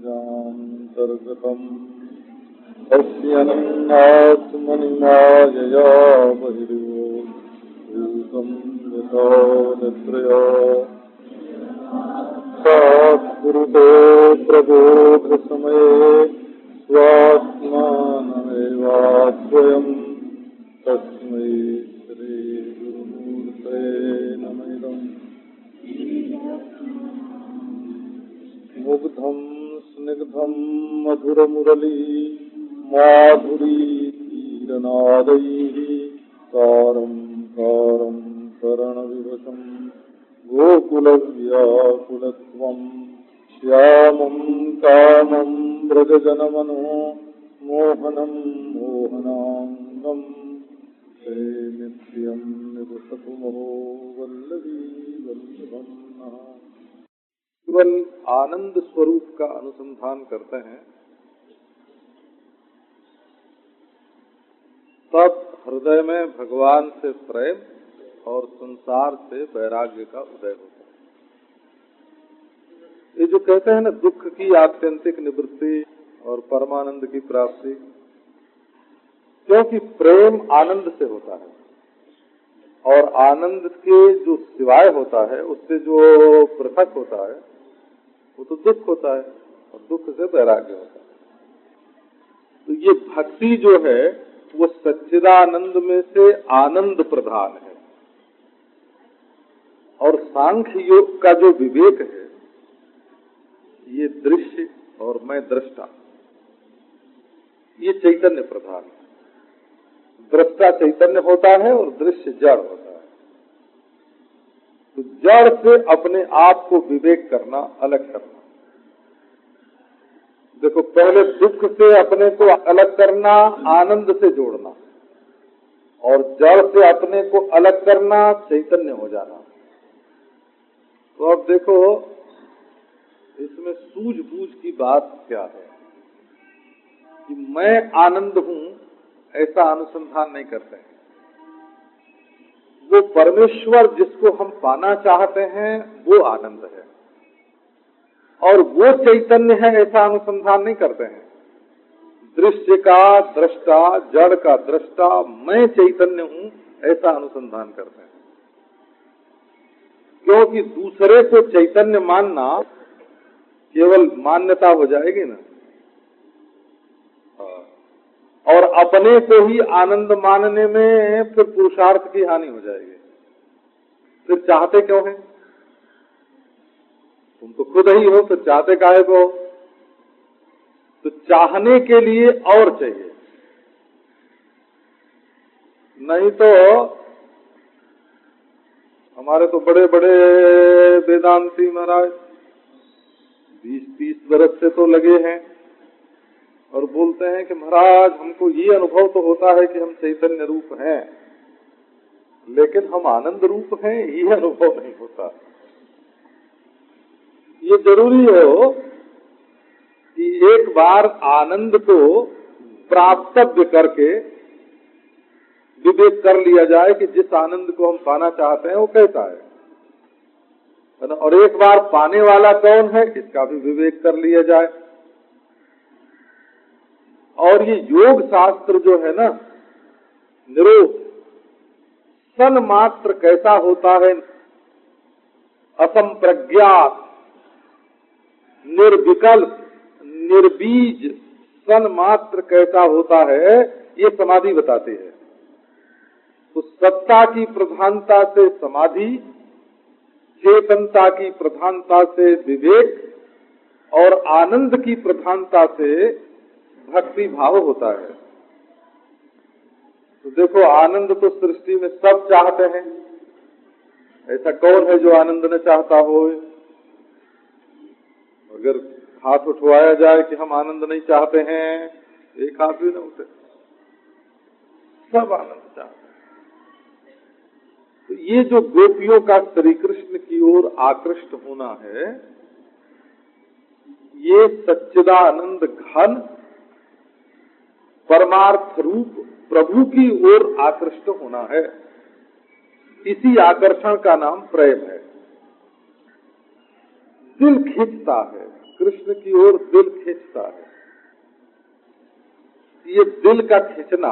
निजान्तर्गतम् अस्यन्नात्मनिमायया बहिर्भूतं यतो निद्रया सत्कुरुते प्रबोधसमये स्वात्मानमेवाद्वयम् तस्मै श्रीगुरुमूर्तये नमः। मुग्धं स्निग्धं मधुरमुरली माधुरी तीरनादैः सारं सारं शरणविवशं गोकुलव्याकुलत्वं श्यामं कामं व्रजजनमनो मोहनं मोहनाङ्गं ते नित्यं निवसतु महो वल्लभी वल्लभं नः। केवल आनंद स्वरूप का अनुसंधान करते हैं तब हृदय में भगवान से प्रेम और संसार से वैराग्य का उदय होता है। ये जो कहते हैं ना, दुख की आत्यंतिक निवृत्ति और परमानंद की प्राप्ति, क्योंकि प्रेम आनंद से होता है और आनंद के जो सिवाय होता है, उससे जो पृथक होता है वो तो दुख होता है और दुख से वैराग्य होता है। तो ये भक्ति जो है वो सच्चिदानंद में से आनंद प्रधान है। और सांख्य योग का जो विवेक है ये दृश्य और मैं दृष्टा, ये चैतन्य प्रधान है। दृष्टा चैतन्य होता है और दृश्य जड़ होता है। तो जड़ से अपने आप को विवेक करना, अलग करना। देखो, पहले दुख से अपने को अलग करना, आनंद से जोड़ना, और जड़ से अपने को अलग करना, चैतन्य हो जाना। तो अब देखो इसमें सूझबूझ की बात क्या है कि मैं आनंद हूं, ऐसा अनुसंधान नहीं करते हैं। वो परमेश्वर जिसको हम पाना चाहते हैं वो आनंद है, और वो चैतन्य है, ऐसा अनुसंधान नहीं करते हैं। दृश्य का दृष्टा, जड़ का दृष्टा, मैं चैतन्य हूं, ऐसा अनुसंधान करते हैं। क्योंकि दूसरे को चैतन्य मानना केवल मान्यता हो जाएगी ना, और अपने को ही आनंद मानने में फिर पुरुषार्थ की हानि हो जाएगी। फिर चाहते क्यों हैं? तुम तो खुद ही हो, तो चाहते काहे को? तो चाहने के लिए और चाहिए, नहीं तो हमारे तो बड़े बड़े वेदांती महाराज 20-30 वर्ष से तो लगे हैं और बोलते हैं कि महाराज हमको ये अनुभव तो होता है कि हम चैतन्य रूप हैं, लेकिन हम आनंद रूप हैं, ये अनुभव नहीं होता। ये जरूरी हो कि एक बार आनंद को प्राप्तव्य करके विवेक कर लिया जाए कि जिस आनंद को हम पाना चाहते हैं वो कैसा है ना, और एक बार पाने वाला कौन है इसका भी विवेक कर लिया जाए। और ये योग शास्त्र जो है ना, निरोध सन मात्र कैसा होता है, असंप्रज्ञात, निर्विकल्प, निर्बीज सन मात्र कैसा होता है, ये समाधि बताते हैं। तो सत्ता की प्रधानता से समाधि, चेतनता की प्रधानता से विवेक, और आनंद की प्रधानता से भक्ति भाव होता है। तो देखो, आनंद तो सृष्टि में सब चाहते हैं, ऐसा कौन है जो आनंद न चाहता हो? अगर हाथ उठवाया जाए कि हम आनंद नहीं चाहते हैं, एक हाथ भी न उठे, सब आनंद चाहते हैं। तो ये जो गोपियों का श्री कृष्ण की ओर आकृष्ट होना है, ये सच्चिदानंद घन परमार्थ रूप प्रभु की ओर आकृष्ट होना है। इसी आकर्षण का नाम प्रेम है। दिल खींचता है, कृष्ण की ओर दिल खींचता है। ये दिल का खींचना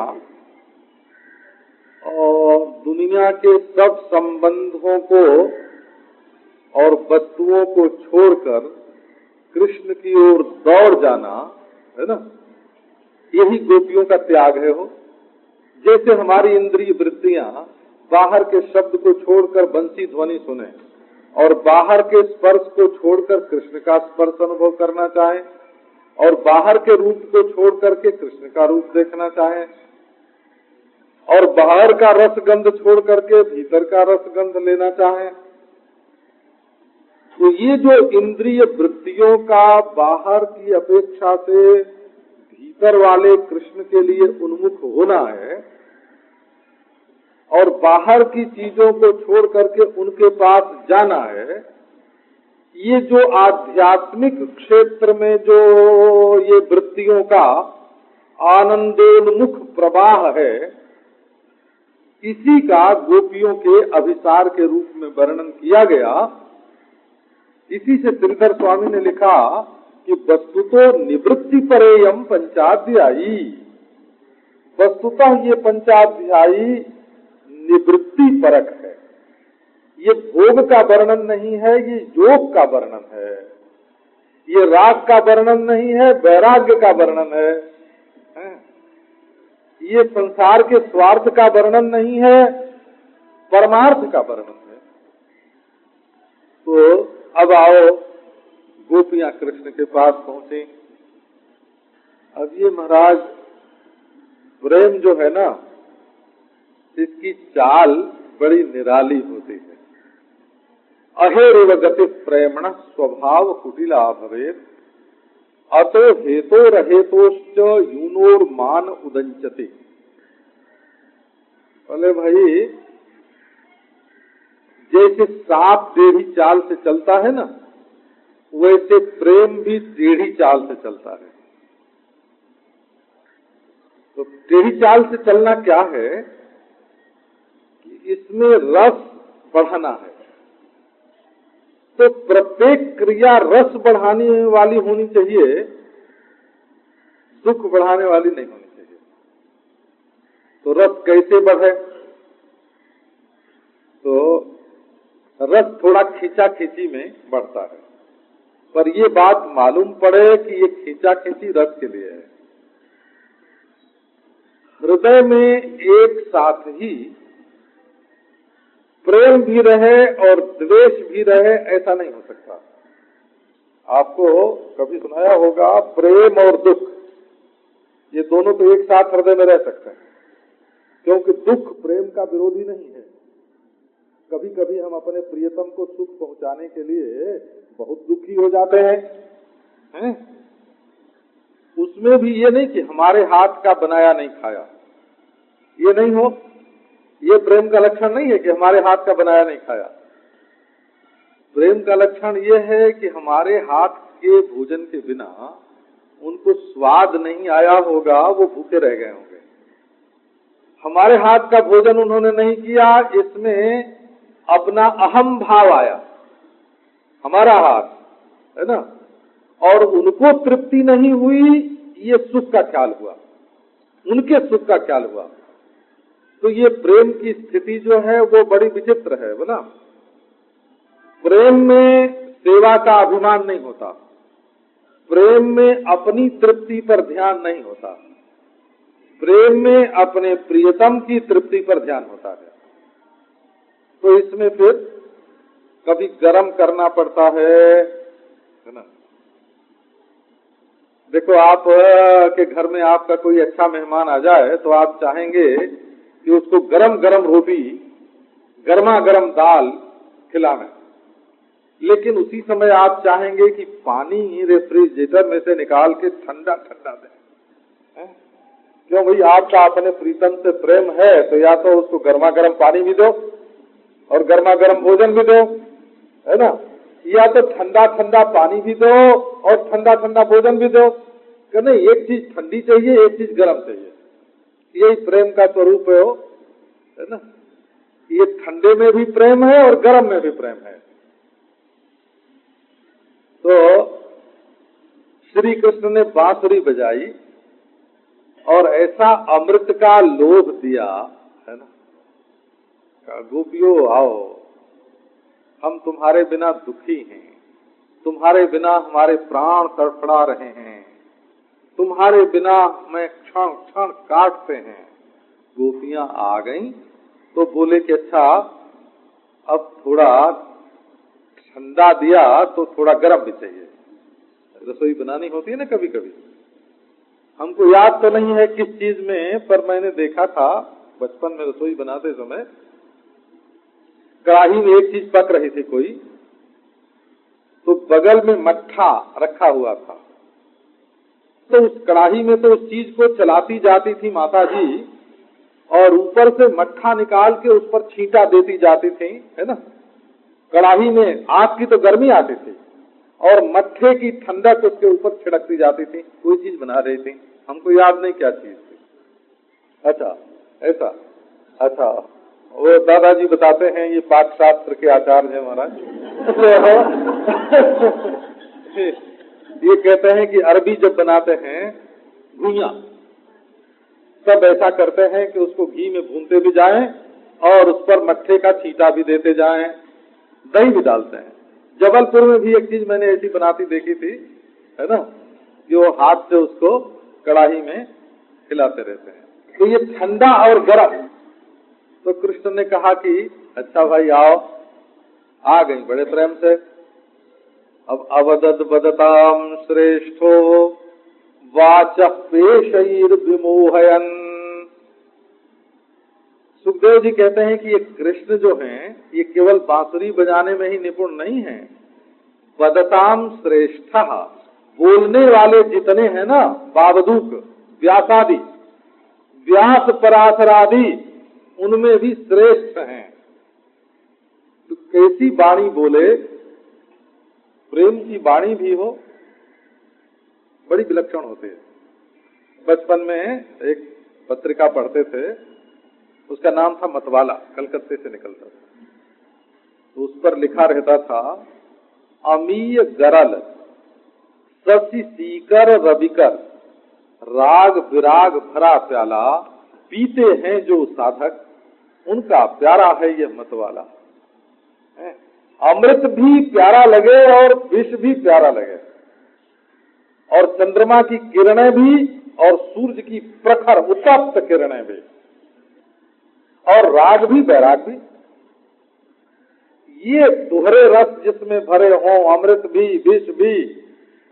और दुनिया के सब संबंधों को और वस्तुओं को छोड़कर कृष्ण की ओर दौड़ जाना है ना, यही गोपियों का त्याग है। हो जैसे हमारी इंद्रिय वृत्तियां बाहर के शब्द को छोड़कर बंसी ध्वनि सुने और बाहर के स्पर्श को छोड़कर कृष्ण का स्पर्श अनुभव करना चाहे और बाहर के रूप को छोड़ करके कृष्ण का रूप देखना चाहे और बाहर का रसगंध छोड़ करके भीतर का रसगंध लेना चाहे, तो ये जो इंद्रिय वृत्तियों का बाहर की अपेक्षा से भीतर वाले कृष्ण के लिए उन्मुख होना है और बाहर की चीजों को छोड़ करके उनके पास जाना है, ये जो आध्यात्मिक क्षेत्र में जो ये वृत्तियों का आनंदोन्मुख प्रवाह है, इसी का गोपियों के अभिसार के रूप में वर्णन किया गया। इसी से श्रीधर स्वामी ने लिखा कि वस्तुतो निवृत्ति परेयम पंचाध्यायी, वस्तुतः ये पंचाध्यायी निवृत्ति परक है। ये भोग का वर्णन नहीं है, ये योग का वर्णन है। ये राग का वर्णन नहीं है, वैराग्य का वर्णन है। ये संसार के स्वार्थ का वर्णन नहीं है, परमार्थ का वर्णन है। तो अब आओ गोपियां कृष्ण के पास पहुंचे। अब ये महाराज प्रेम जो है ना, इसकी चाल बड़ी निराली होती है। अहेरिव गति प्रेमण स्वभाव कुटिला भवेत्, अतो हेतो रहेतोश्च यूनोर मान उदंचति। बोले भाई, जैसे सांप टेढ़ी चाल से चलता है ना, वैसे प्रेम भी टेढ़ी चाल से चलता है। तो टेढ़ी चाल से चलना क्या है कि इसमें रस बढ़ाना है, तो प्रत्येक क्रिया रस बढ़ाने वाली होनी चाहिए, दुख बढ़ाने वाली नहीं होनी चाहिए। तो रस कैसे बढ़े? तो रस थोड़ा खींचा खींची में बढ़ता है, पर ये बात मालूम पड़े कि ये खींचा खींची रस के लिए है। हृदय में एक साथ ही प्रेम भी रहे और द्वेष भी रहे, ऐसा नहीं हो सकता। आपको कभी सुनाया होगा प्रेम और दुख, ये दोनों तो एक साथ हृदय में रह सकते हैं, क्योंकि दुख प्रेम का विरोधी नहीं है। कभी कभी हम अपने प्रियतम को सुख पहुंचाने के लिए बहुत दुखी हो जाते हैं? उसमें भी ये नहीं कि हमारे हाथ का बनाया नहीं खाया, ये नहीं हो। ये प्रेम का लक्षण नहीं है कि हमारे हाथ का बनाया नहीं खाया। प्रेम का लक्षण ये है कि हमारे हाथ के भोजन के बिना उनको स्वाद नहीं आया होगा, वो भूखे रह गए होंगे। हमारे हाथ का भोजन उन्होंने नहीं किया, इसमें अपना अहम भाव आया, हमारा हाथ है ना, और उनको तृप्ति नहीं हुई, ये सुख का ख्याल हुआ, उनके सुख का ख्याल हुआ। तो ये प्रेम की स्थिति जो है वो बड़ी विचित्र है बोला। प्रेम में सेवा का अभिमान नहीं होता, प्रेम में अपनी तृप्ति पर ध्यान नहीं होता, प्रेम में अपने प्रियतम की तृप्ति पर ध्यान होता है। तो इसमें फिर कभी गरम करना पड़ता है ना। देखो, आप के घर में आपका कोई अच्छा मेहमान आ जाए तो आप चाहेंगे कि उसको गरम गरम रोटी, गर्मा गर्म दाल खिलाना, लेकिन उसी समय आप चाहेंगे कि पानी रेफ्रिजरेटर में से निकाल के ठंडा ठंडा दें। क्यों भाई, आपका अपने प्रीतम से प्रेम है तो या तो उसको गर्मा गर्म पानी भी दो और गर्मा गर्म भोजन भी दो, है ना, या तो ठंडा ठंडा पानी भी दो और ठंडा ठंडा भोजन भी दो। कि नहीं, एक चीज ठंडी चाहिए, एक चीज गर्म चाहिए। यही प्रेम का स्वरूप है ना। ये ठंडे में भी प्रेम है और गर्म में भी प्रेम है। तो श्री कृष्ण ने बांसुरी बजाई और ऐसा अमृत का लोभ दिया, है ना, गोपियों आओ, हम तुम्हारे बिना दुखी हैं, तुम्हारे बिना हमारे प्राण तड़फड़ा रहे हैं, तुम्हारे बिना हमें क्षण क्षण काटते हैं। गोपियां आ गईं तो बोले कि अच्छा अब थोड़ा ठंडा दिया तो थोड़ा गर्म भी चाहिए। रसोई बनानी होती है ना कभी कभी, हमको याद तो नहीं है किस चीज में, पर मैंने देखा था बचपन में रसोई बनाते समय कढ़ाई में एक चीज पक रही थी कोई, तो बगल में मट्ठा रखा हुआ था, तो उस कढ़ाई में तो उस चीज को चलाती जाती थी माता जी और ऊपर से मट्ठा निकाल के उस पर छींटा देती जाती थी, है ना। कढ़ाई में आग की तो गर्मी आती थी और मट्ठे की ठंडक उसके ऊपर छिड़कती जाती थी। कोई चीज बना रही थी, हमको याद नहीं क्या चीज थी। अच्छा ऐसा, अच्छा वो दादाजी बताते हैं, ये पाक शास्त्र के आचार्य हैं महाराज। ये कहते हैं कि अरबी जब बनाते हैं घुइयां, सब ऐसा करते हैं कि उसको घी में भूनते भी जाएं और उस पर मट्ठे का छींटा भी देते जाएं, दही भी डालते हैं। जबलपुर में भी एक चीज मैंने ऐसी बनाती देखी थी, है ना, कि वो हाथ से उसको कढ़ाई में हिलाते रहते हैं। तो ये ठंडा और गर्म, तो कृष्ण ने कहा कि अच्छा भाई आओ, आ गई बड़े प्रेम से। अब अवदद बदताम श्रेष्ठो वाचः पेशैर विमोहयन्। सुखदेव जी कहते हैं कि ये कृष्ण जो हैं ये केवल बांसुरी बजाने में ही निपुण नहीं है, बदताम श्रेष्ठः, बोलने वाले जितने हैं ना, बावदूक व्यासादि, व्यास पराशरादि, उनमें भी श्रेष्ठ हैं। तो कैसी वाणी बोले, प्रेम की वाणी भी हो, बड़ी विलक्षण होती है। बचपन में एक पत्रिका पढ़ते थे, उसका नाम था मतवाला, कलकत्ते से निकलता था। तो उस पर लिखा रहता था, अमीय गरल शशि सीकर रविकर, राग विराग भरा प्याला, पीते हैं जो साधक, उनका प्यारा है ये मतवाला। अमृत भी प्यारा लगे और विष भी प्यारा लगे, और चंद्रमा की किरणें भी और सूर्य की प्रखर उत्तप्त किरणें भी, और राग भी वैराग भी, ये दोहरे रस जिसमें भरे हों, अमृत भी विष भी,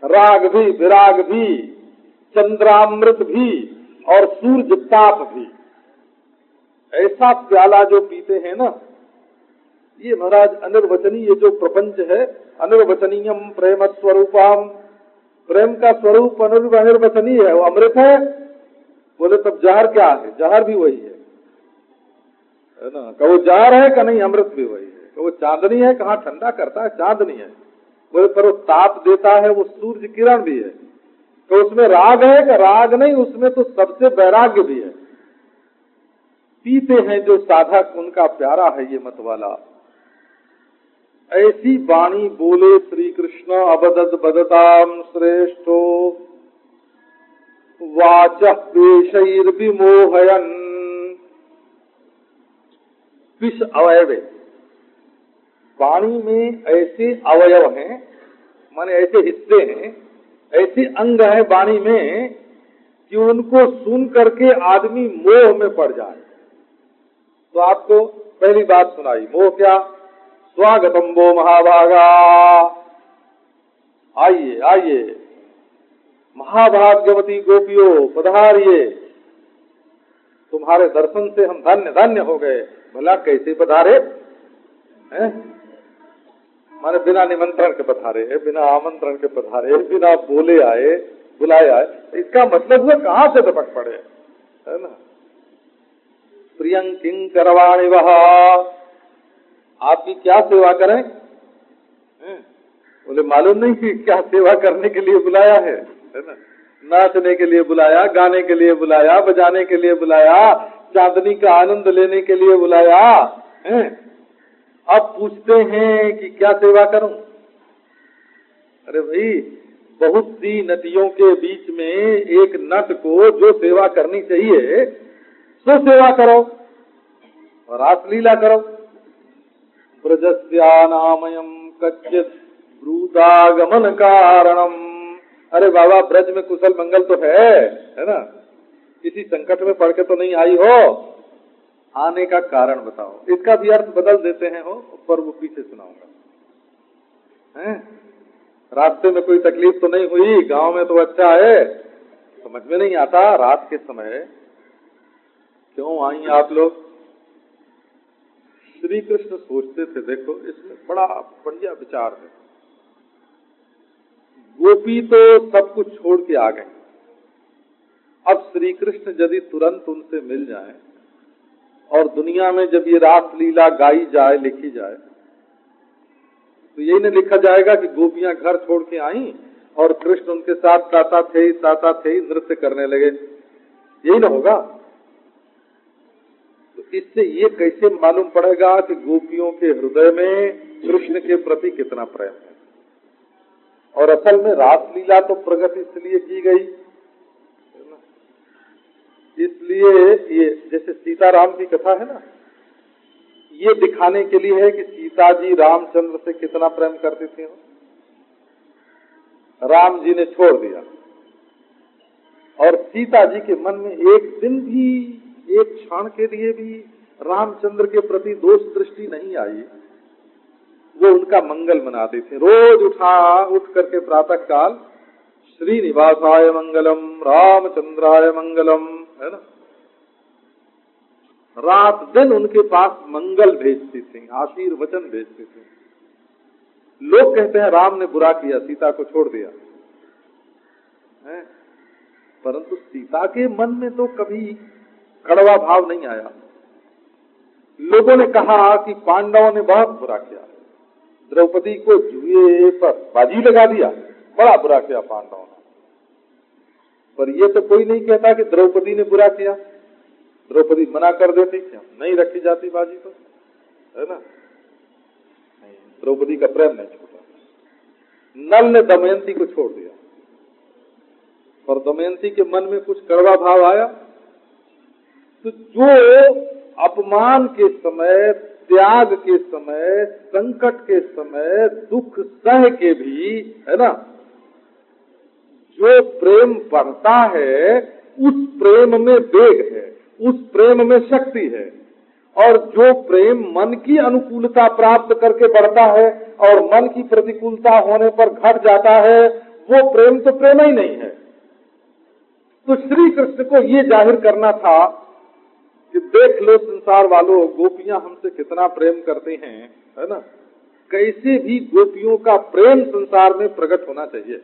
राग भी विराग भी, चंद्रामृत भी और सूर्य ताप भी, ऐसा प्याला जो पीते हैं ना, ये महाराज अनिर्वचनीय जो प्रपंच है, अनिर्वचनीयम प्रेम स्वरूपम, प्रेम का स्वरूप अनिर्वचनीय है, वो अमृत है। बोले तब जहर क्या है? जहर भी वही है ना। कहो जहर है का नहीं, अमृत भी वही है। कहो चांदनी है, कहाँ ठंडा करता है, चांदनी है। बोले पर वो ताप देता है, वो सूर्य किरण भी है। तो उसमें राग है का? राग नहीं, उसमें तो सबसे वैराग्य भी है। पीते हैं जो साधक, उनका प्यारा है ये मतवाला। ऐसी वाणी बोले श्री कृष्ण, अवदद बदताम श्रेष्ठो वाचः पेशैर विमोहयन्। विष अवयव, वाणी में ऐसे अवयव हैं, माने ऐसे हिस्से हैं, ऐसे अंग हैं वाणी में कि उनको सुन करके आदमी मोह में पड़ जाए। तो आपको पहली बात सुनाई, मोह क्या? स्वागतम वो महाभागा, आइए आइए महाभाग्यवती गोपियों पधारिए, तुम्हारे दर्शन से हम धन्य धन्य हो गए। भला कैसे पधारे हैं? माने बिना निमंत्रण के पधारे, बिना आमंत्रण के पधारे, बिना बोले आए, बुलाए आए। इसका मतलब हुआ कहाँ से टपक पड़े, है ना। प्रियं किं करवाणि वह, आपकी क्या सेवा करें? बोले मालूम नहीं कि क्या सेवा करने के लिए बुलाया है ना। नाचने के लिए बुलाया, गाने के लिए बुलाया, बजाने के लिए बुलाया, चांदनी का आनंद लेने के लिए बुलाया है। अब पूछते हैं कि क्या सेवा करूं? अरे भाई बहुत सी नदियों के बीच में एक नट को जो सेवा करनी चाहिए सो सेवा करो और रासलीला करो। ब्रजस्यानामयम कच्चित ब्रूतागमन कारणम। अरे बाबा, ब्रज में कुशल मंगल तो है ना? किसी संकट में पड़ के तो नहीं आई हो? आने का कारण बताओ। इसका भी अर्थ बदल देते हैं हो, पर वो पीछे सुनाऊंगा। हैं? रास्ते में कोई तकलीफ तो नहीं हुई? गांव में तो अच्छा है। समझ में नहीं आता रात के समय क्यों आई आप लोग? श्री कृष्ण सोचते थे, देखो इसमें बड़ा बढ़िया विचार है। गोपी तो सब कुछ छोड़ के आ गए। अब श्री कृष्ण यदि तुरंत उनसे मिल जाए और दुनिया में जब ये रास लीला गाई जाए, लिखी जाए, तो यही न लिखा जाएगा कि गोपियां घर छोड़ के आईं और कृष्ण उनके साथ ताता थे नृत्य करने लगे। यही न होगा। तो इससे ये कैसे मालूम पड़ेगा कि गोपियों के हृदय में कृष्ण के प्रति कितना प्रेम है? और असल में रास लीला तो प्रगट इसलिए की गई, इसलिए ये जैसे सीताराम की कथा है ना, ये दिखाने के लिए है कि सीता जी रामचंद्र से कितना प्रेम करती थी। राम जी ने छोड़ दिया और सीता जी के मन में एक दिन भी, एक क्षण के लिए भी रामचंद्र के प्रति दोष दृष्टि नहीं आई। वो उनका मंगल मनाते थे। रोज उठ करके प्रातः काल श्रीनिवासाय मंगलम, रामचंद्राय मंगलम, है ना? रात दिन उनके पास मंगल भेजती थी, आशीर्वचन भेजती थी। लोग कहते हैं राम ने बुरा किया, सीता को छोड़ दिया है? परंतु सीता के मन में तो कभी कड़वा भाव नहीं आया। लोगों ने कहा कि पांडवों ने बहुत बुरा किया, द्रौपदी को जुए पर बाजी लगा दिया, बड़ा बुरा किया पांडवों ने। पर ये तो कोई नहीं कहता कि द्रौपदी ने बुरा किया। द्रौपदी मना कर देती, क्या नहीं रखी जाती बाजी तो, है ना? नहीं, द्रौपदी का प्रेम नहीं छूटा। नल ने दमयंती को छोड़ दिया, पर दमयंती के मन में कुछ कड़वा भाव आया। तो जो अपमान के समय, त्याग के समय, संकट के समय, दुख सह के भी, है ना, जो प्रेम बढ़ता है उस प्रेम में वेग है, उस प्रेम में शक्ति है। और जो प्रेम मन की अनुकूलता प्राप्त करके बढ़ता है और मन की प्रतिकूलता होने पर घट जाता है, वो प्रेम तो प्रेम ही नहीं है। तो श्री कृष्ण को ये जाहिर करना था कि देख लो संसार वालों, गोपियां हमसे कितना प्रेम करती हैं, है ना? कैसे भी गोपियों का प्रेम संसार में प्रकट होना चाहिए।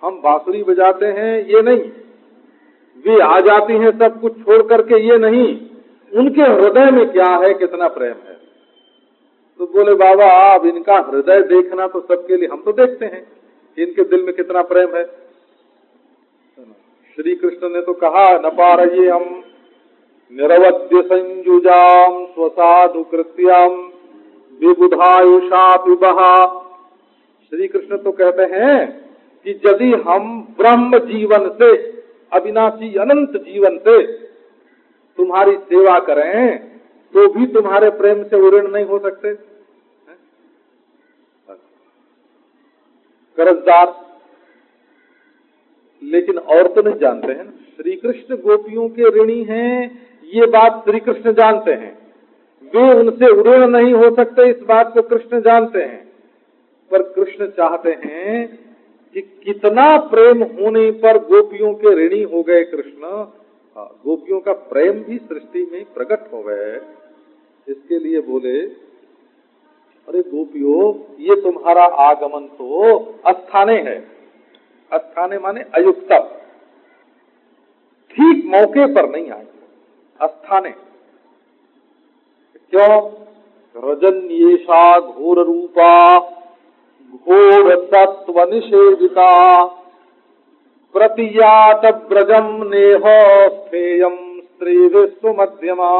हम बांसुरी बजाते हैं ये नहीं, वे आ जाती हैं सब कुछ छोड़ करके ये नहीं, उनके हृदय में क्या है, कितना प्रेम है। तो बोले बाबा अब इनका हृदय देखना तो सबके लिए, हम तो देखते हैं कि इनके दिल में कितना प्रेम है। श्री कृष्ण ने तो कहा न पारये हम निरवध्य संयुजाम स्वसाधु कृत्याम विबुधायुषा पिबहा। श्री कृष्ण तो कहते हैं कि यदि हम ब्रह्म जीवन से, अविनाशी अनंत जीवन से तुम्हारी सेवा करें तो भी तुम्हारे प्रेम से उऋण नहीं हो सकते। कर्जदार, लेकिन और तो नहीं जानते हैं। श्री कृष्ण गोपियों के ऋणी हैं, ये बात श्री कृष्ण जानते हैं। वे उनसे उऋण नहीं हो सकते, इस बात को कृष्ण जानते हैं। पर कृष्ण चाहते हैं कि कितना प्रेम होने पर गोपियों के ऋणी हो गए कृष्ण। गोपियों का प्रेम भी सृष्टि में प्रकट हो गए। इसके लिए बोले अरे गोपियों, ये तुम्हारा आगमन तो अस्थाने है। अस्थाने माने अयुक्त, ठीक मौके पर नहीं आए। अस्थाने क्यों? रजन्येषा घोर रूपा घोर सत्व निषेविता प्रतियात ब्रजम नेह स्थेयम स्त्री विश्व मध्यमा।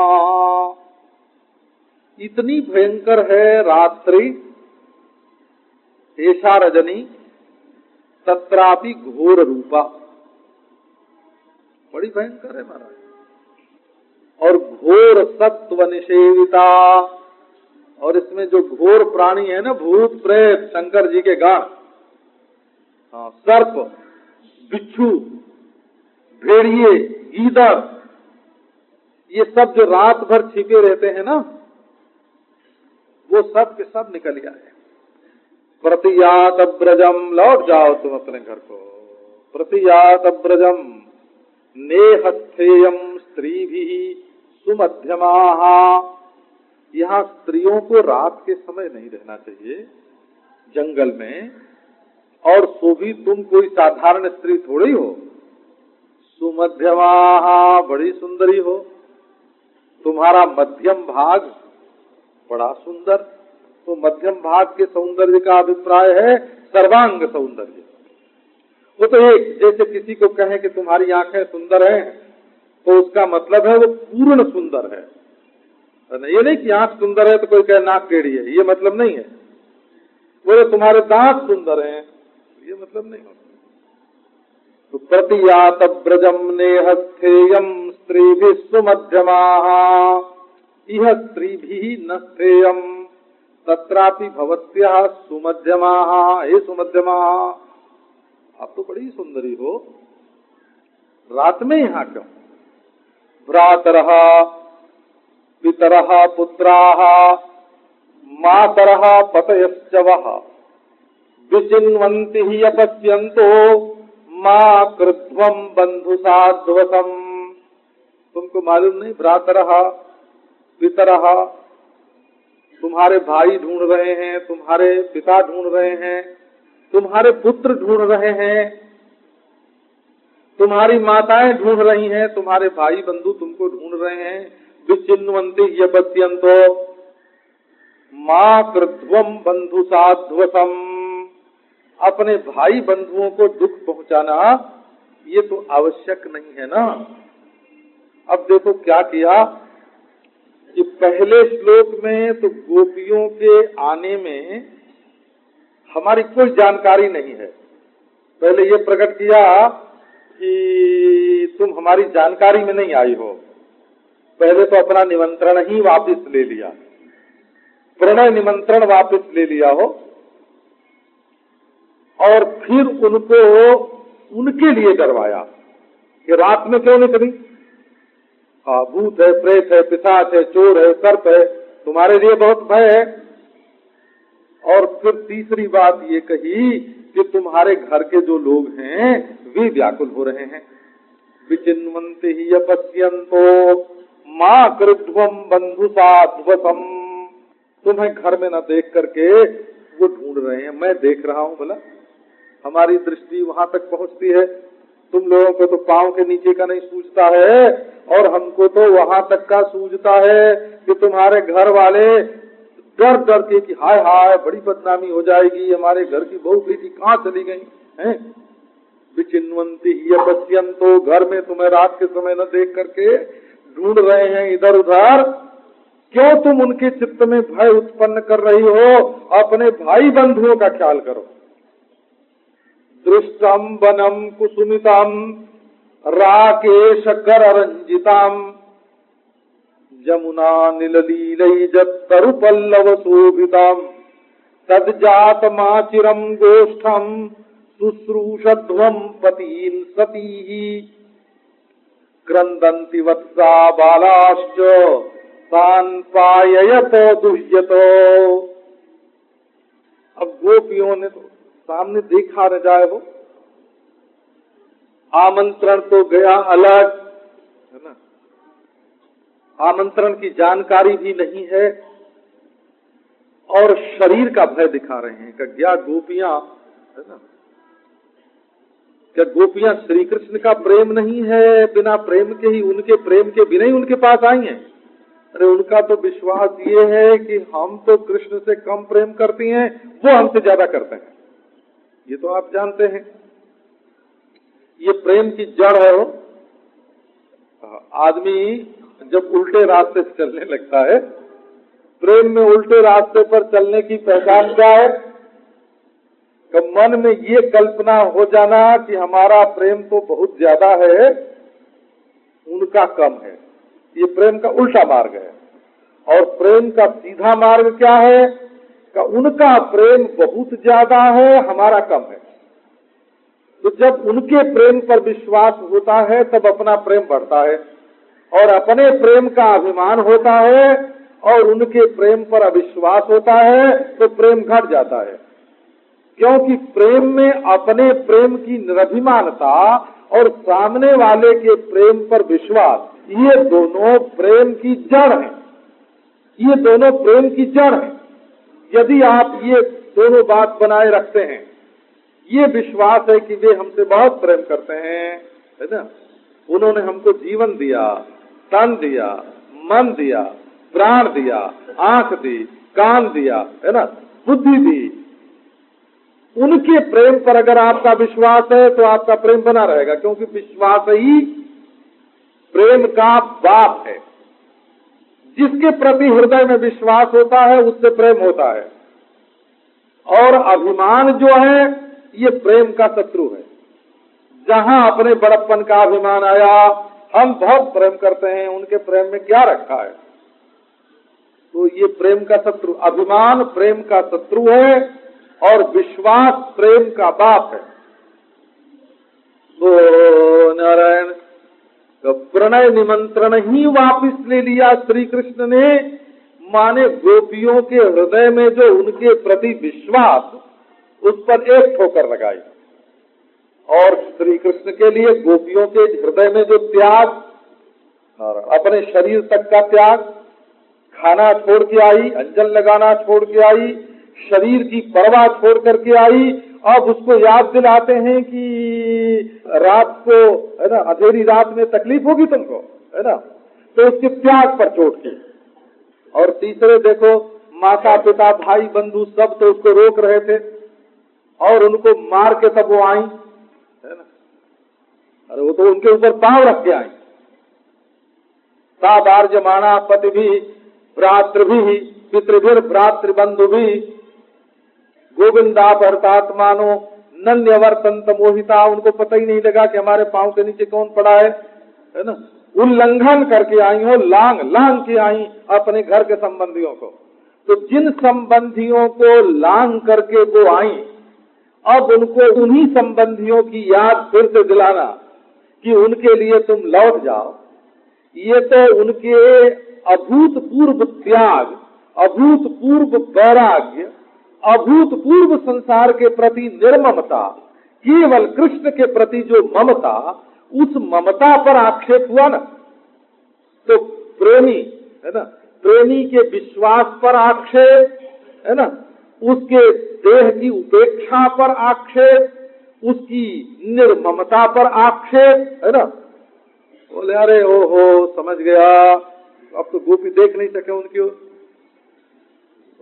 इतनी भयंकर है रात्रि, ऐसा रजनी, तत्रापि घोर रूपा, बड़ी भयंकर है महाराज। और घोर सत्व निषेविता, और इसमें जो घोर प्राणी है ना, भूत प्रेत, शंकर जी के गान, सर्प, बिच्छू, भेड़िए, गीदड़, ये सब जो रात भर छिपे रहते हैं ना, वो सब के सब निकल आए। प्रतियात ब्रजम, लौट जाओ तुम अपने घर को। प्रतियात ब्रजम नेहस्थेयम स्त्रीभि सुमध्यमाः, यहाँ स्त्रियों को रात के समय नहीं रहना चाहिए जंगल में, और सो भी तुम कोई साधारण स्त्री थोड़ी हो। सुमध्यमाः, बड़ी सुंदरी हो, तुम्हारा मध्यम भाग बड़ा सुंदर। तो मध्यम भाग के सौंदर्य का अभिप्राय है सर्वांग सौंदर्य। वो तो एक, जैसे किसी को कहे कि तुम्हारी आंखें सुंदर हैं, तो उसका मतलब है वो पूर्ण सुंदर है। ये नहीं कि आंख सुंदर है तो कोई कहे नाक टेढ़ी है, ये मतलब नहीं है। बोले तुम्हारे दांत सुंदर हैं, ये मतलब नहीं होता। तो प्रतियात ब्रजम नेहस्थेयम स्त्रीभिः सुमध्यमाः, इह स्त्रीभिः न स्थेयम तत्रापि भवत्याः सुमध्यमाः। हे सुमध्यमाः, आप तो बड़ी सुंदरी हो, रात में यहाँ क्यों? भ्रातरः पितरः पुत्राः मातरः पतयश्च वः विचिन्वन्ति हि अपश्यन्तो मा कृध्वं बंधु साध्वसम्। तुमको मालूम नहीं, भ्रातरः पितरः, तुम्हारे भाई ढूंढ रहे हैं, तुम्हारे पिता ढूंढ रहे हैं, तुम्हारे पुत्र ढूंढ रहे हैं, तुम्हारी माताएं ढूंढ रही हैं, तुम्हारे भाई बंधु तुमको ढूंढ रहे हैं। विचिन्वन्ति यपत्यन्तो मां कृध्वम बंधु साध्वसम, अपने भाई बंधुओं को दुख पहुंचाना ये तो आवश्यक नहीं है ना। अब देखो क्या किया कि पहले श्लोक में तो गोपियों के आने में हमारी कोई जानकारी नहीं है। पहले ये प्रकट किया कि तुम हमारी जानकारी में नहीं आई हो। पहले तो अपना निमंत्रण ही वापस ले लिया, प्रणय निमंत्रण वापस ले लिया हो, और फिर उनको उनके लिए डरवाया कि रात में क्यों निकली, भूत है, प्रेत है, पिशाच है, चोर है, सर्प है, तुम्हारे लिए बहुत भय है। और फिर तीसरी बात ये कही कि तुम्हारे घर के जो लोग हैं वे व्याकुल हो रहे हैं। विचिन्वन्ति हि अपश्यन्तो मां कृध्वम बंधु साध्वसम, तुम्हें घर में न देख करके वो ढूंढ रहे हैं, मैं देख रहा हूँ। बोला हमारी दृष्टि वहां तक पहुंचती है, तुम लोगों को तो पांव के नीचे का नहीं सूझता है, और हमको तो वहां तक का सूझता है कि तुम्हारे घर वाले डर डर के कि हाय हाय बड़ी बदनामी हो जाएगी, हमारे घर की बहू बेटी कहाँ चली गई हैं। विचिन्वन्ति हि अपश्यन्तो, घर में तुम्हें रात के समय न देख करके ढूंढ रहे हैं इधर उधर। क्यों तुम उनके चित्त में भय उत्पन्न कर रही हो? अपने भाई बंधुओं का ख्याल करो। दृष्टम वनम कुसुमितम राकेश कर रंजिताम जमुना नीललीलैजत्तरु पल्लव शोभिताम तद्जात माचिरम गोष्ठम शुश्रूषध्वं पतीन सतीहि क्रंदन्ति वत्सा बालाश्च तान पाययतो दुह्यतो। अब गोपियों ने तो सामने देखा न जाए, वो आमंत्रण तो गया अलग है ना, आमंत्रण की जानकारी भी नहीं है, और शरीर का भय दिखा रहे हैं। क्या गोपियां है ना, क्या गोपियां श्री कृष्ण का प्रेम नहीं है? बिना प्रेम के ही, उनके प्रेम के बिना ही उनके पास आई हैं। अरे उनका तो विश्वास ये है कि हम तो कृष्ण से कम प्रेम करती हैं, वो हमसे ज्यादा करते हैं। ये तो आप जानते हैं, ये प्रेम की जड़ है। वो आदमी जब उल्टे रास्ते से चलने लगता है, प्रेम में उल्टे रास्ते पर चलने की पहचान क्या है? कि मन में ये कल्पना हो जाना कि हमारा प्रेम तो बहुत ज्यादा है, उनका कम है। ये प्रेम का उल्टा मार्ग है। और प्रेम का सीधा मार्ग क्या है कि उनका प्रेम बहुत ज्यादा है, हमारा कम है। तो जब उनके प्रेम पर विश्वास होता है तब अपना प्रेम बढ़ता है, और अपने प्रेम का अभिमान होता है और उनके प्रेम पर अविश्वास होता है तो प्रेम घट जाता है। क्योंकि प्रेम में अपने प्रेम की निरभिमानता और सामने वाले के प्रेम पर विश्वास, ये दोनों प्रेम की जड़ है। ये दोनों प्रेम की जड़ है। यदि आप ये दोनों बात बनाए रखते हैं, ये विश्वास है कि वे हमसे बहुत प्रेम करते हैं, है ना, उन्होंने हमको जीवन दिया, तन दिया, मन दिया, प्राण दिया, आंख दी, कान दिया, है ना, बुद्धि दी, उनके प्रेम पर अगर आपका विश्वास है तो आपका प्रेम बना रहेगा। क्योंकि विश्वास ही प्रेम का बाप है। जिसके प्रति हृदय में विश्वास होता है उससे प्रेम होता है। और अभिमान जो है ये प्रेम का शत्रु है। जहां अपने बड़प्पन का अभिमान आया, हम बहुत प्रेम करते हैं, उनके प्रेम में क्या रखा है, तो ये प्रेम का शत्रु। अभिमान प्रेम का शत्रु है और विश्वास प्रेम का बाप है। तो नारायण तो प्रणय निमंत्रण ही वापिस ले लिया श्री कृष्ण ने, माने गोपियों के हृदय में जो उनके प्रति विश्वास, उस पर एक ठोकर लगाई। और श्री कृष्ण के लिए गोपियों के हृदय में जो त्याग, अपने शरीर तक का त्याग, खाना छोड़ के आई, अंजन लगाना छोड़ के आई, शरीर की परवाह छोड़ करके आई, अब उसको याद दिलाते हैं कि रात को, है ना, अंधेरी रात में तकलीफ होगी तुमको, है ना, तो उसके त्याग पर चोट की। और तीसरे देखो, माता पिता भाई बंधु सब तो उसको रोक रहे थे और उनको मार के तब वो आई, है ना, अरे वो तो उनके ऊपर पांव रख के आई। सा बार्जमाना पति भी भ्रातृ भी पितृभिर भ्रातृबंधु भी गोविंदा भरतात्मानो नन्यवर्तंत मोहिता। उनको पता ही नहीं लगा कि हमारे पांव के नीचे कौन पड़ा है ना, उल्लंघन करके आई हो, लांग लांग के आई अपने घर के संबंधियों को। तो जिन संबंधियों को लांग करके वो आई, अब उनको उन्हीं संबंधियों की याद फिर से दिलाना कि उनके लिए तुम लौट जाओ, ये तो उनके अभूतपूर्व त्याग, अभूतपूर्व वैराग्य, अभूतपूर्व संसार के प्रति निर्ममता, केवल कृष्ण के प्रति जो ममता, उस ममता पर आक्षेप हुआ ना। तो प्रेमी, है ना, प्रेमी के विश्वास पर आक्षेप, है ना, उसके देह की उपेक्षा पर आक्षेप, उसकी निर्ममता पर आक्षेप, है ना। बोले अरे ओहो, समझ गया, अब तो गोपी देख नहीं सके उनकी।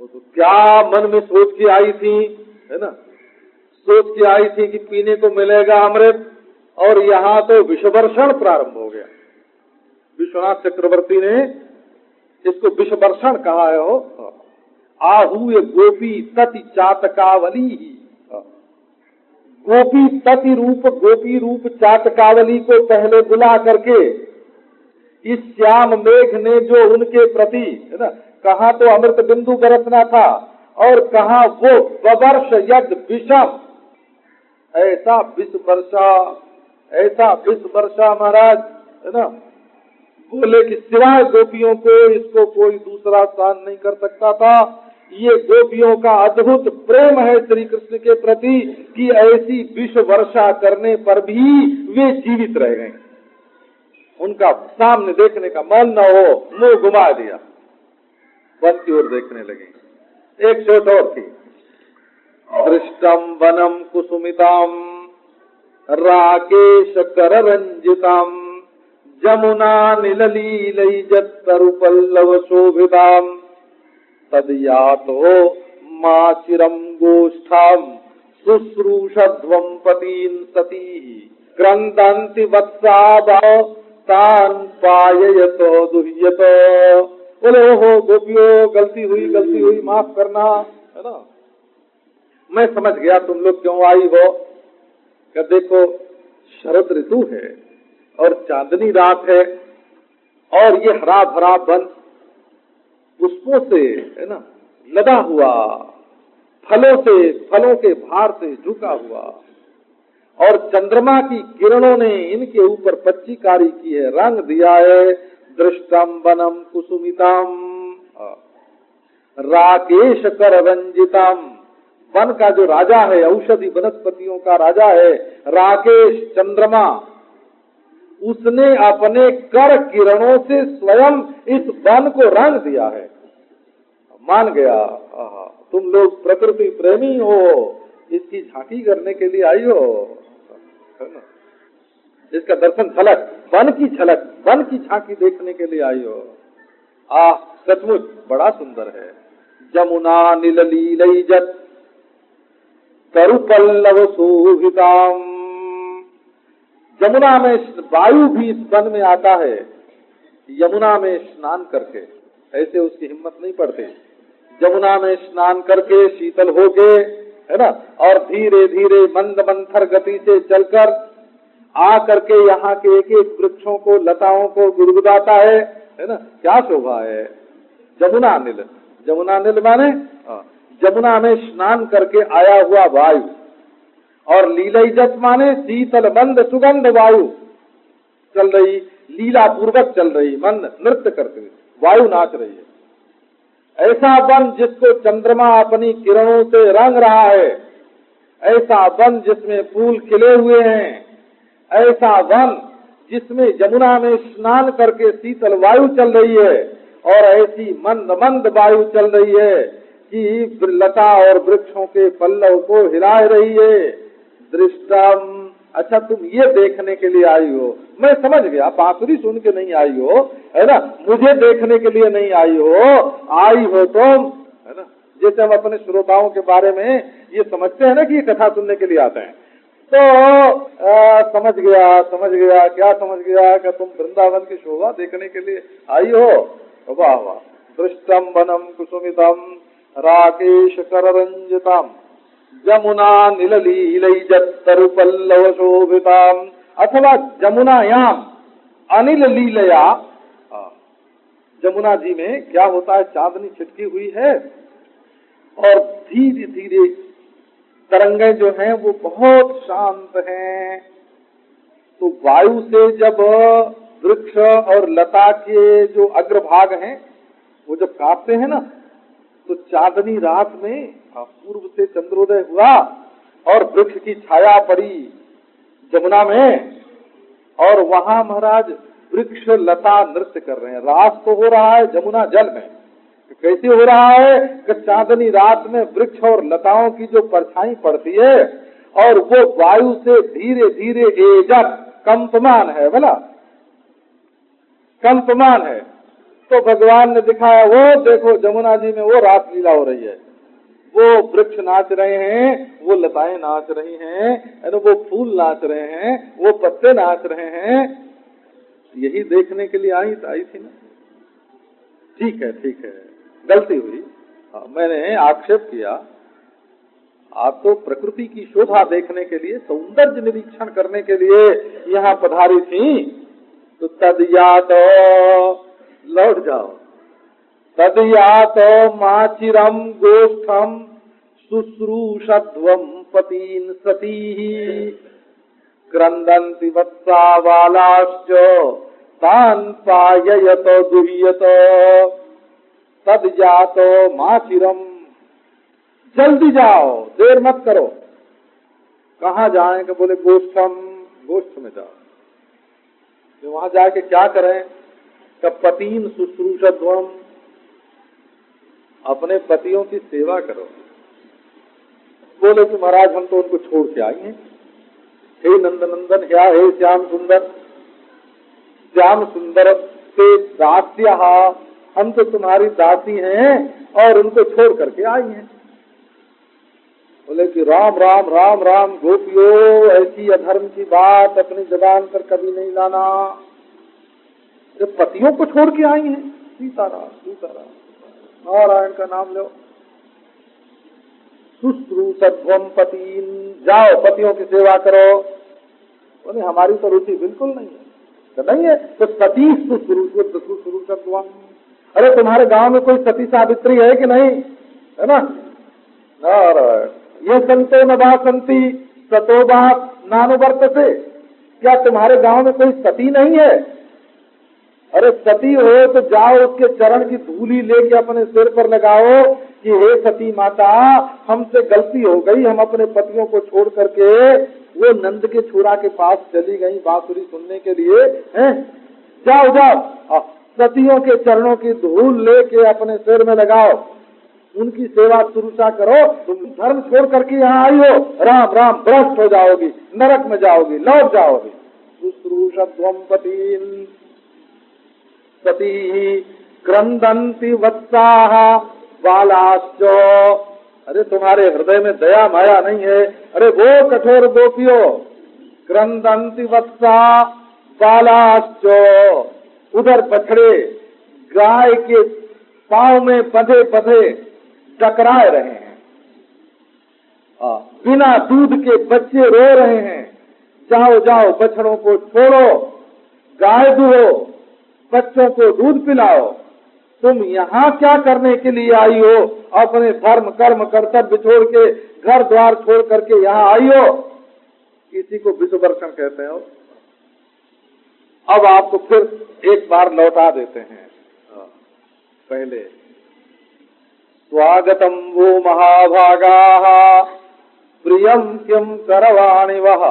तो क्या मन में सोच के आई थी, है ना, सोच के आई थी कि पीने को मिलेगा अमृत, और यहाँ तो विषवर्षण प्रारंभ हो गया। विश्वनाथ चक्रवर्ती ने इसको विषवर्षण कहा है। हो आहूय गोपी तति चातकावली, गोपी तति रूप, गोपी रूप चातकावली को पहले बुला करके इस श्याम मेघ ने जो उनके प्रति, है ना, कहाँ तो अमृत बिंदु बरसना था और कहाँ वो बवर्ष यद विषम, ऐसा विष वर्षा, ऐसा विष वर्षा महाराज, है ना। बोले कि सिवाय गोपियों को इसको कोई दूसरा सहन नहीं कर सकता था। ये गोपियों का अद्भुत प्रेम है श्री कृष्ण के प्रति कि ऐसी विष वर्षा करने पर भी वे जीवित रह गए। उनका सामने देखने का मन न हो, मुंह घुमा दिया, वन की ओर देखने लगे। एक शोट और थी, दृष्टम वनम कुसुमिताम राकेश कर रंजिताम जमुना निललीलैजत्तरु पल्लव शोभिताम तदयातो मा चिरम गोष्ठाम शुश्रूषध्वं पतीन सती क्रंदन्ति वत्साभा तान पाययतो दुह्यतो। बोले हो गोपियों, गलती हुई, माफ करना, है ना। मैं समझ गया तुम लोग क्यों आई हो। कि देखो शरद ऋतु है और चांदनी रात है और ये हरा भरा वन पुष्पों से है ना लदा हुआ, फलों के भार से झुका हुआ, और चंद्रमा की किरणों ने इनके ऊपर पच्चीकारी की है, रंग दिया है। दृष्टम वनम कुसुमितम राकेश कर रंजितम, वन का जो राजा है, औषधि वनस्पतियों का राजा है राकेश चंद्रमा, उसने अपने कर किरणों से स्वयं इस वन को रंग दिया है। मान गया तुम लोग प्रकृति प्रेमी हो, इसकी झांकी करने के लिए आई हो, इसका दर्शन झलक, वन की झलक, वन की झांकी देखने के लिए आई हो। सचमुच बड़ा सुंदर है। जमुना नील लीलैजत तरुपल्लव शोभिताम, जमुना में वायु भी इस वन में आता है। यमुना में स्नान करके, ऐसे उसकी हिम्मत नहीं पड़ती, जमुना में स्नान करके शीतल होके है ना, और धीरे धीरे मंद मंथर गति से चलकर आ करके यहाँ के एक एक वृक्षों को, लताओं को गुदगुदाता है ना। क्या शोभा है। जमुना नील, जमुना नील माने जमुना में स्नान करके आया हुआ वायु, और लीलैजत माने शीतल मंद सुगंध वायु चल रही, लीला पूर्वक चल रही, मन नृत्य करते हुए वायु नाच रही है। ऐसा वन जिसको चंद्रमा अपनी किरणों से रंग रहा है, ऐसा वन जिसमें फूल खिले हुए हैं, ऐसा वन जिसमें यमुना में स्नान करके शीतल वायु चल रही है, और ऐसी मंद मंद वायु चल रही है कि लता और वृक्षों के पल्लव को हिला रही है। दृष्टम, अच्छा तुम ये देखने के लिए आई हो, मैं समझ गया, बांसुरी सुन के नहीं आई हो है ना, मुझे देखने के लिए नहीं आई हो तुम है ना। जैसे हम अपने श्रोताओं के बारे में ये समझते हैं ना कि ये कथा सुनने के लिए आते हैं, तो समझ गया, क्या समझ गया कि तुम वृंदावन की शोभा देखने के लिए आई हो। वाह वाह। दृष्टम वनम कुसुमितम राकेश कररंजितम जमुना नीललीलैजत तरुपल्लव शोभिताम, अथवा जमुनायाम अनिल लीलया। जमुना जी में क्या होता है, चांदनी छिटकी हुई है और धीरे धीरे तरंगे जो हैं वो बहुत शांत हैं। तो वायु से जब वृक्ष और लता के जो अग्रभाग हैं वो जब कांपते हैं ना, तो चांदनी रात में पूर्व से चंद्रोदय हुआ और वृक्ष की छाया पड़ी जमुना में, और वहां महाराज वृक्ष लता नृत्य कर रहे हैं। रास तो हो रहा है जमुना जल में, कैसे हो रहा है कि चांदनी रात में वृक्ष और लताओं की जो परछाई पड़ती है और वो वायु से धीरे धीरे एजक कंपमान है, बोला कंपमान है। तो भगवान ने दिखाया, वो देखो जमुना जी में वो रास लीला हो रही है, वो वृक्ष नाच रहे हैं, वो लताएं नाच रही हैं, वो फूल नाच रहे हैं, वो पत्ते नाच रहे हैं। यही देखने के लिए आई थी ना। ठीक है, गलती हुई, मैंने आक्षेप किया। आप तो प्रकृति की शोभा देखने के लिए, सौंदर्य निरीक्षण करने के लिए यहाँ पधारी थी, तो तदयात लौट जाओ। तदयात माचिरम गोष्ठम शुश्रूषध्वम पतीन सती क्रंदन्ति वत्सा बालाश्च तान पाययत दुह्यत। तदयात माचिरम, जल्दी जाओ, देर मत करो। कहाँ जाएं कि बोले गोष्ठम, गोष्ठ में जाओ। तो वहां जाके क्या करें, पतीन शुश्रूषध्वम, अपने पतियों की सेवा करो। बोले कि महाराज हम तो उनको छोड़ के आई हैं। हे नंदनंदन, क्या हे श्याम सुंदर, श्याम सुंदर से दास्या, हम तो तुम्हारी दासी हैं और उनको छोड़ करके आई हैं। बोले कि राम राम राम राम गोपियों, ऐसी अधर्म की बात अपनी जबान पर कभी नहीं लाना। जब पतियों को छोड़ के आई हैं, सीताराम सीताराम, नारायण का नाम लो। शुश्रूषध्वम पतीन, जाओ पतियों की सेवा करो। बोले हमारी तो रुचि बिल्कुल नहीं है। तो नहीं है तो सती शुश्रूषध्वम। अरे तुम्हारे गांव में कोई सती सावित्री है कि नहीं, है ना? और ये संतो न वासंती सतो बाप नानुवर्त से, क्या तुम्हारे गांव में कोई सती नहीं है? अरे सती हो तो जाओ उसके चरण की धूली लेके अपने सिर पर लगाओ कि हे सती माता, हमसे गलती हो गई, हम अपने पतियों को छोड़ करके वो नंद के छोरा के पास चली गई बांसुरी सुनने के लिए, हैं? जाओ जाओ सतियों के चरणों की धूल लेके अपने सिर में लगाओ, उनकी सेवा शुरूचा करो। तुम धर्म छोड़ करके यहाँ आई हो, राम राम भ्रष्ट हो जाओगी, नरक में जाओगी, लौट जाओगी। शुश्रूषध्वम पतीन सती क्रंदन्ति वत्साः बालाश्च। अरे तुम्हारे हृदय में दया माया नहीं है। अरे वो कठोर गोपियों, क्रंदन्ति वत्सा बालाश्च, उधर बछड़े गाय के पांव में बंधे बंधे टकराए रहे हैं, बिना दूध के बच्चे रो रहे हैं। जाओ जाओ बछड़ों को छोड़ो, गाय दुहो, बच्चों को दूध पिलाओ। तुम यहाँ क्या करने के लिए आई हो? अपने धर्म कर्म कर्तव्य छोड़ के, घर द्वार छोड़ करके यहाँ आई हो। इसी को विषवर्षण कहते हो। अब आपको फिर एक बार लौटा देते हैं पहले। स्वागतम वो महाभागाः प्रियम किम करवाणि वः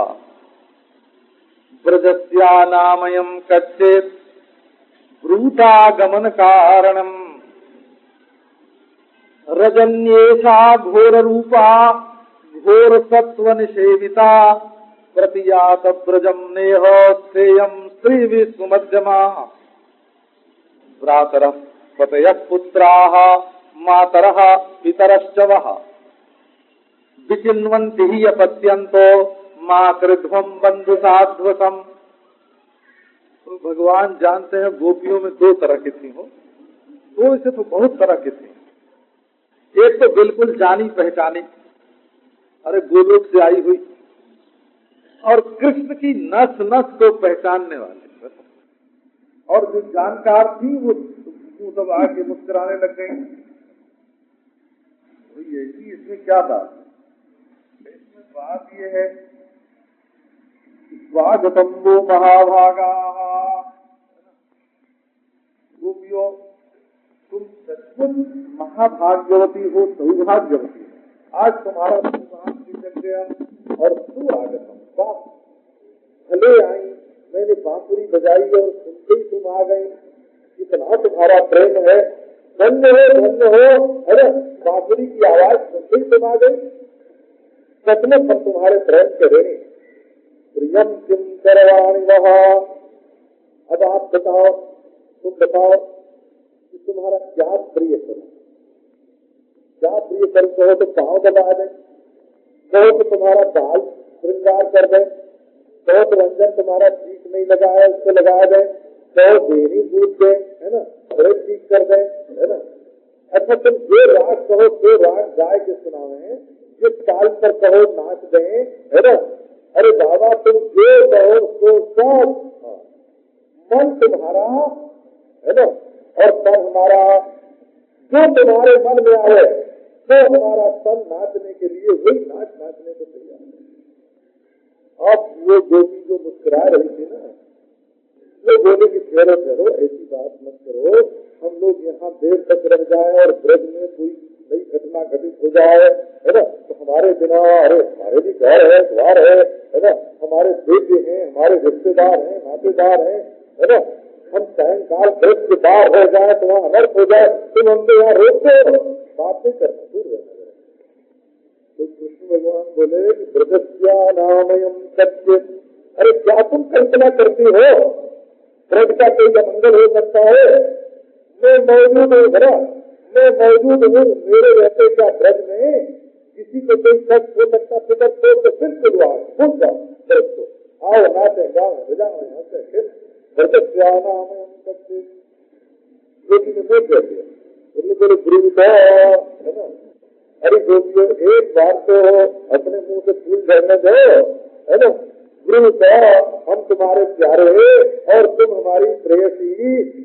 ब्रजस्यानामयम् कच्चित् ब्रूतागमन कारणम रजन्येषा घोर रूपा घोर सत्व निषेविता प्रतियात ब्रजम नेह श्रेयम स्त्री विश्वमध्यमा भ्रातरः पतयः पुत्राः मातरः पितरश्च वः विचिन्वन्ति हि अपत्यन्तो मातृध्वं बंधु साध्वसम्। तो भगवान जानते हैं गोपियों में दो तरह की थी हो, दो से तो बहुत तरह की थी। एक तो बिल्कुल जानी पहचानी, अरे गोलोक से आई हुई, और कृष्ण की नस नस को पहचानने वाले। और जो जानकार थी वो सब आके मुस्कुराने लग गई। तो इसमें क्या बात है? इसमें बात ये है, स्वागतम वो महाभागाः, गोपियों तुम सचमुच महाभाग्यवती हो, सौभाग्यवती हो। आज तुम्हारा सौभाग्य जग गया और सुआगतम, वाह भले आई, मैंने बांसुरी बजाई और सुनते ही तुम आ गई, इतना तुम्हारा प्रेम है, धन्य हो धन्य हो। अरे बांसुरी की आवाज सुनते ही तुम आ गई, सचमुच हम तुम्हारे प्रेम के ऋणी। प्रियम किम करवाणि वः, अब आप बताओ, तुम बताओ कि तुम्हारा क्या प्रिय करो, क्या प्रिय करो। कहो तो पाँव दबा दें, कहो तो तुम्हारा बाल श्रृंगार कर दें, कहो तो रंजन तुम्हारा ठीक नहीं लगा है उसको लगा दें, कहो देनी पूछ दे, है ना, थोड़े ठीक कर दें, है ना। अच्छा तुम जो राग कहो तो राग गाय के सुनावे, जिस ताल पर कहो नाच दें, है ना। अरे बाबा तुम जो कहो तो सब, मन तुम्हारा है ना, और तन हमारा, जो तुम्हारे मन में आए तो हमारा तन नाचने के लिए वही नाचने को तैयार है। अब वो गोपी जो मुस्कुरा रही थी ना, वो बोले कि ठहरो ठहरो, ऐसी बात मत करो, हम लोग यहाँ देर तक रह जाए और ब्रज में कोई नई घटना घटित हो जाए, है ना, तो हमारे बिना, अरे हमारे भी घर है द्वार है ना, हमारे बेटे हैं, हमारे रिश्तेदार हैं, नातेदार हैं, है ना, हम सायंकाल ब्रज के बाहर हो जाए तो वहाँ अनर्थ हो जाए, तुम हमसे यहाँ रोकते हो, बात नहीं करना, दूर रहना। तो कृष्ण भगवान बोले कि ब्रजस्यानामयम् कच्चित्, अरे क्या तुम कल्पना करती हो ब्रज का कोई अमंगल हो सकता है? मैं मौजूद हूँ भरा, मैं मौजूद हूँ, मेरे रहते क्या ब्रज में किसी को कोई कष्ट हो सकता? फिर तो फिर खुलवा खुल जाओ ब्रज को, आओ नाचे गाँव बजाओ, यहाँ से फिर ब्रजस्यानामयम् कच्चित्। लेकिन मैं कह दिया बोले गुरु है ना, अरे गोपियों, एक बार तो अपने मुंह से फूल झड़ने दो, है ना। गुरु तो हम तुम्हारे प्यारे और तुम हमारी प्रेयसी,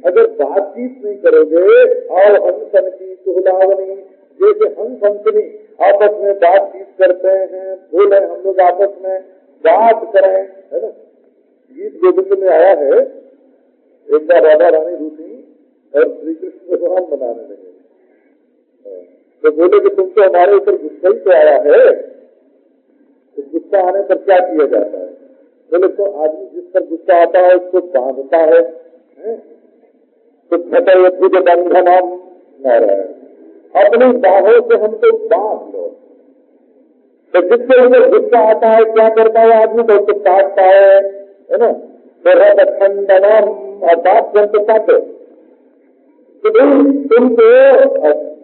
अगर बातचीत नहीं करोगे और हंसन की सुहलावनी, जैसे हंस हंसनी आपस में बातचीत करते हैं, बोले हम लोग आपस में बात करें, है ना। गीत गोविंद में आया है, एक बार राधा रानी रूठी और श्री कृष्ण भगवान बनाने लगे, तो बोले कि तुम तो हमारे ऊपर गुस्सा ही तो आया है, तो गुस्सा आने पर क्या किया जाता है। बोले तो आदमी जिस पर गुस्सा आता है उसको बांधता है, तो घटे खुद बंधनम नारायण, अपनी बाहों से हमको बांध लो। तो जिससे ऊपर गुस्सा आता है क्या करता है आदमी, तो उसको काटता है ना। तो रथ खंडनम अर्थात जंतु काटो, तो तुमको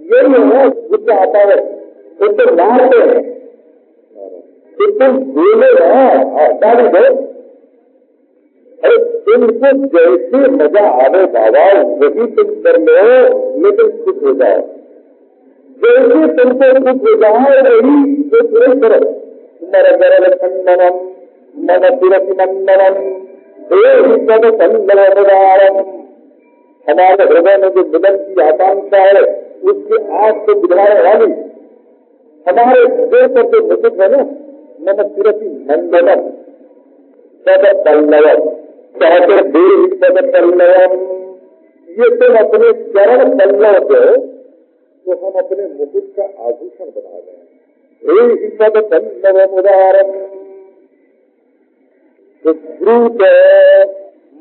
यही है, गुस्सा आता है तुमको मारते हैं, तो तुम बोले गाली दो। अरे तुमको जैसे मजा आवे बाबा वही तुम कर लो, लेकिन खुश हो जाओ। जैसे तुमको खुश हो जाए वही तो पूरे करो। तुम्हारा गरल खंडनम मन तिरति मंडनम पद संगम, हमारे हृदय में जो मिलन की आकांक्षा है उसकी आग को बुझाने वाली हमारे हृदय पर जो मुकुट है ना, मन तिरति मंडलम पद पल्लवम, कहते देवी पद पल्लवम, ये तुम अपने चरण पल्लव को तो हम अपने मुकुट का आभूषण बना लें। एक पद पल्लवम उदाहरण, तो द्रुत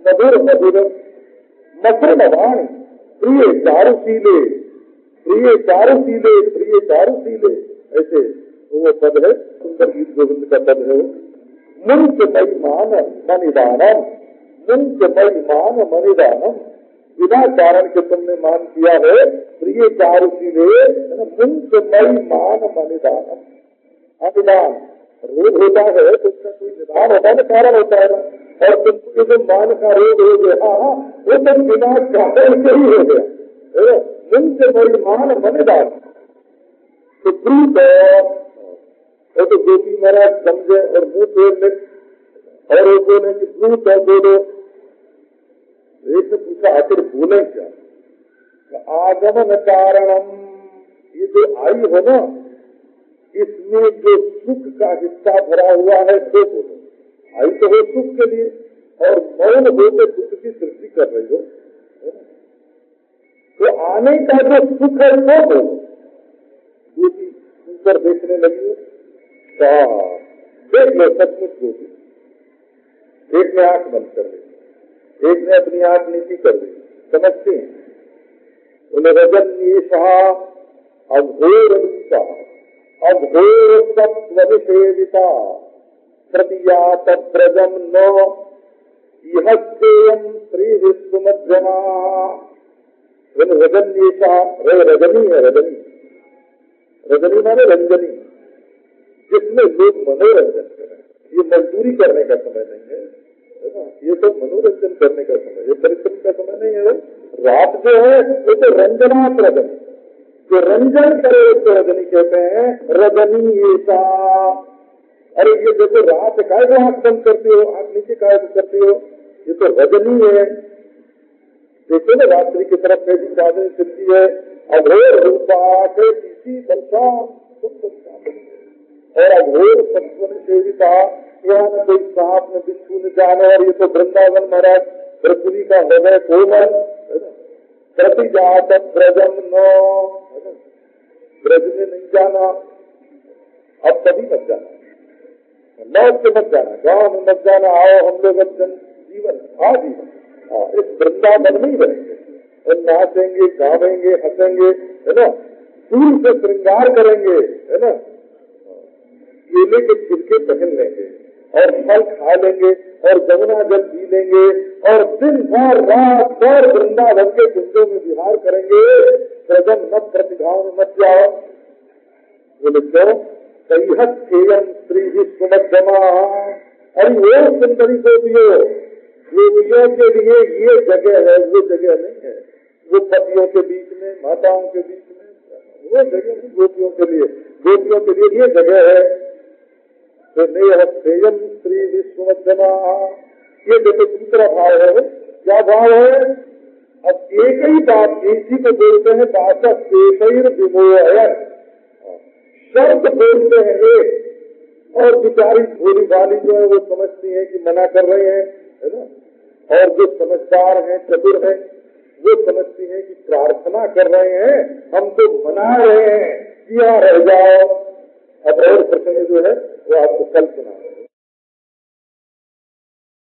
मधुर मधुर मधुर मवान प्रिय चारुशीले, प्रिय चारुशीले, प्रिय चारुशीले, ऐसे वो पद है, सुंदर गीत गोविंद का पद है। मुंच महिमान मनिदानम, मुंच महिमान मनिदानम, बिना कारण के तुमने मान किया है प्रिय चारुशीले, मुंच महिमान मनिदानम। अनिदान रोग होता है तो उसका कोई निदान होता है ना, कारण होता है ना। और तुमको जो मान का रोग हो गया वो तो बिना कारण से ही हो गया। मुंच महिमान मनिदान, तो प्रीत है तो गोपी महाराज समझे और मुंह फेर ले, और एक ने कि प्रीत है बोलो। एक ने पूछा आखिर बोले क्या, आगमन कारणम, ये जो आई हो ना इसमें जो सुख का हिस्सा भरा हुआ है तो बोलो। आई तो हो सुख के लिए और मौन होकर दुख की सृष्टि कर रही हो, तो आने का जो सुख है तो बोलो। गोपी ऊपर देखने लगी, देख लो सचमुच गोपी। एक ने आंख बंद कर दी, एक ने अपनी आंख नीची कर दी, समझते हैं। उन्हें रजन अघोर रूपा अघोर सत्वनिषेविता प्रतियात ब्रजम न यह श्री सुमध्यमा। रजनीशा रजनी है, रजनी रजनी माने रंजनी, जिसमें लोग मनोरंजन करें। ये मजदूरी करने का समय नहीं है ना, ये तो मनोरंजन करने का समय, ये परिश्रम का समय नहीं है। रात जो है वो तो रंजनात् रजनी, जो रंजन करे उसको रजनी कहते हैं, रजनी ऐसा। अरे ये देखो रात काय को आंख बंद करती हो, आंख नीचे काय को करती हो, ये तो रजनी है। देखो ना रात्रि की तरफ कैसी चादर चलती है, अघोर रूपा कैसी बलशाम, और अघोर सत्वन सेविता, यहाँ न कोई सांप न बिच्छू न जानवर। ये तो वृंदावन महाराज पृथ्वी का हृदय कोमल, प्रति जात ब्रजम न, ब्रज में नहीं जाना, अब कभी मत जाना, लौट के मत जाना, गाँव में मत जाना। आओ हम लोग अब जीवन आजीवन इस वृंदावन में ही रहेंगे और नाचेंगे गावेंगे हंसेंगे, है ना, फूल से श्रृंगार करेंगे, है ना, केले के छिलके पहन लेंगे और फल खा लेंगे और जमुना जल पी लेंगे और दिन भर रात भर वृंदावन के कुंजों में विहार करेंगे। प्रजन मत प्रतिभाओं में मत जाओ। बोले क्यों, कई स्त्री सुमध्यमा। अरे वो सुंदरी गोपियों, गोपियों के लिए ये जगह है, वो जगह नहीं है। वो पतियों के बीच में, माताओं के बीच में, वो जगह नहीं गोपियों के लिए, गोपियों के लिए ये जगह है। तो नेयम श्री विश्वमध्यमा, ये देखो दूसरा भाव है। क्या भाव है? अब एक ही बात, इसी को बोलते हैं भाषा शेषैर विमोहन, शब्द बोलते हैं एक, और बिचारी भोली भाली जो है वो समझती है कि मना कर रहे हैं, है ना। और जो समझदार हैं, चतुर हैं, वो समझती हैं कि प्रार्थना कर रहे हैं, हम तो मना रहे हैं, किया रह जाओ। अब और प्रसंग जो है वो आपको कल सुना।